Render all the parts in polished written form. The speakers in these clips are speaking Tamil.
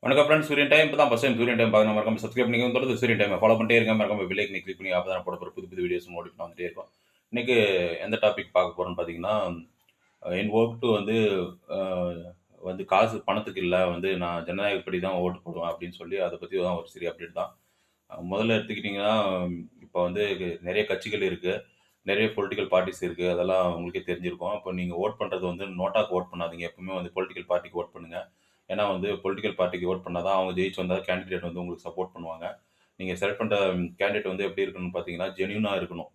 வணக்கம் ஃப்ரெண்ட்ஸ். சூரியன் டைம் இப்போ தான் ஃபர்ஸ்ட் டைம் சூரியன் டைம் பார்க்க மறக்காம சப்ஸ்கிரைப் பண்ணிக்கோங்க. தொடர்ந்து சூரியன் டைமை ஃபாலோ பண்ணிட்டே இருங்க. மறக்காம பெல் ஐக்கனை கிளிக் பண்ணி அப்போ தான் போட போகிற புது புது வீடியோஸ் நோட்டிஃபிகேஷன் வந்துட்டே இருக்கும். இன்னைக்கு எந்த டாபிக் பார்க்க போகிறோம்னு பார்த்தீங்கன்னா, என் ஓட்டு வந்து காசு பணத்துக்கு இல்லை, நான் ஜனநாயகப்படி தான் ஓட்டு போடுவேன் அப்படின்னு சொல்லி அதை பற்றி தான் ஒரு சிறிய அப்டேட் தான். முதல்ல எடுத்துக்கிட்டிங்கன்னா, இப்போ நிறைய கட்சிகள் இருக்குது, நிறைய பொலிட்டிக்கல் பார்ட்டிஸ் இருக்குது. அதெல்லாம் உங்களுக்கே தெரிஞ்சிருக்கும். இப்போ நீங்கள் ஓட் பண்ணுறது நோட்டாக்கு ஓட் பண்ணாதீங்க. எப்பவுமே பொலிட்டிக்கல் பார்ட்டிக்கு ஓட் பண்ணுங்கள். ஏன்னா பொலிட்டிக்கல் பார்ட்டிக்கு ஓட் பண்ணால் தான் அவங்க ஜெயிச்சு வந்தால் கேண்டிடேட் உங்களுக்கு சப்போர்ட் பண்ணுவாங்க. நீங்கள் செலக்ட் பண்ணுற கேண்டிடேட் எப்படி இருக்கணும்னு பார்த்தீங்கன்னா, ஜென்யூனாக இருக்கணும்.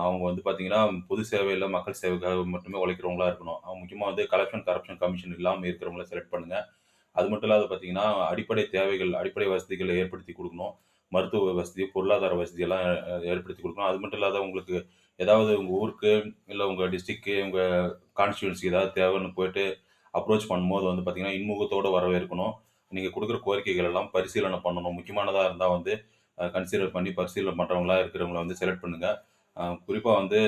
அவங்க பார்த்தீங்கன்னா, பொது சேவையில் மக்கள் சேவைக்காக மட்டுமே உழைக்கிறவங்களா இருக்கணும். அவங்க முக்கியமாக கரப்ஷன் கமிஷன் இல்லாமல் இருக்கிறவங்கள செலக்ட் பண்ணுங்கள். அது மட்டும் இல்லாத பார்த்தீங்கன்னா, அடிப்படை தேவைகள், அடிப்படை வசதிகளை ஏற்படுத்தி கொடுக்கணும். மருத்துவ வசதி, பொருளாதார வசதியெல்லாம் ஏற்படுத்தி கொடுக்கணும். அது மட்டும் இல்லாத உங்களுக்கு ஏதாவது உங்கள் ஊருக்கு, இல்லை உங்கள் டிஸ்ட்ரிக்ட்க்கு, உங்கள் கான்ஸ்டியூன்சி ஏதாவது தேவைன்னு போயிட்டு அப்ரோச் பண்ணும்போது பார்த்தீங்கன்னா, இன்முகத்தோடு வரவேற்கணும். நீங்கள் கொடுக்குற கோரிக்கைகள் எல்லாம் பரிசீலனை பண்ணணும். முக்கியமானதாக இருந்தால் கன்சிடர் பண்ணி பரிசீலனை பண்ணுறவங்களா இருக்கிறவங்கள செலக்ட் பண்ணுங்கள். குறிப்பாக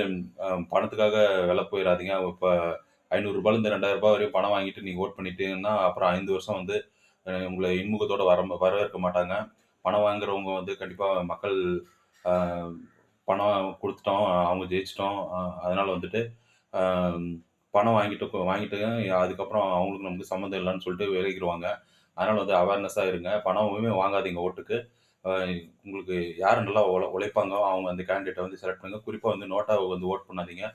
பணத்துக்காக விலை போயிடாதீங்க. இப்போ ரூ. 500லேருந்து ரூ. 2000 வரையும் பணம் வாங்கிட்டு நீங்கள் ஓட் பண்ணிட்டீங்கன்னா, அப்புறம் 5 வருஷம் உங்களை இன்முகத்தோடு வரவேற்க மாட்டாங்க. பணம் வாங்குறவங்க கண்டிப்பாக மக்கள் அ பணம் குடுத்துட்டோம், அவங்க ஜெயிச்சுட்டோம். அதனால அ பணம் வாங்கிட்டு அதுக்கப்புறம் அவங்களுக்கு நமக்கு சம்மந்தம் இல்லன்னு சொல்லிட்டு விலகிருவாங்க. அதனால அவேர்னஸா இருங்க. பணமுமே வாங்காதீங்க ஓட்டுக்கு. அ உங்களுக்கு யார் நல்லா உழைப்பாங்களோ அவங்க அந்த கேண்டிடேட்ட செலக்ட் பண்ணுங்க. குறிப்பா நோட்டாவ ஓட் பண்ணாதீங்க.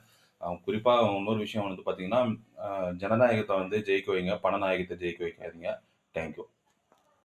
குறிப்பா இன்னொரு விஷயம் பார்த்தீங்கன்னா, ஜனநாயகத்த ஜெயிக்க வைங்க. பணநாயகத்த ஜெயிக்க வைக்காதீங்க. Thank you.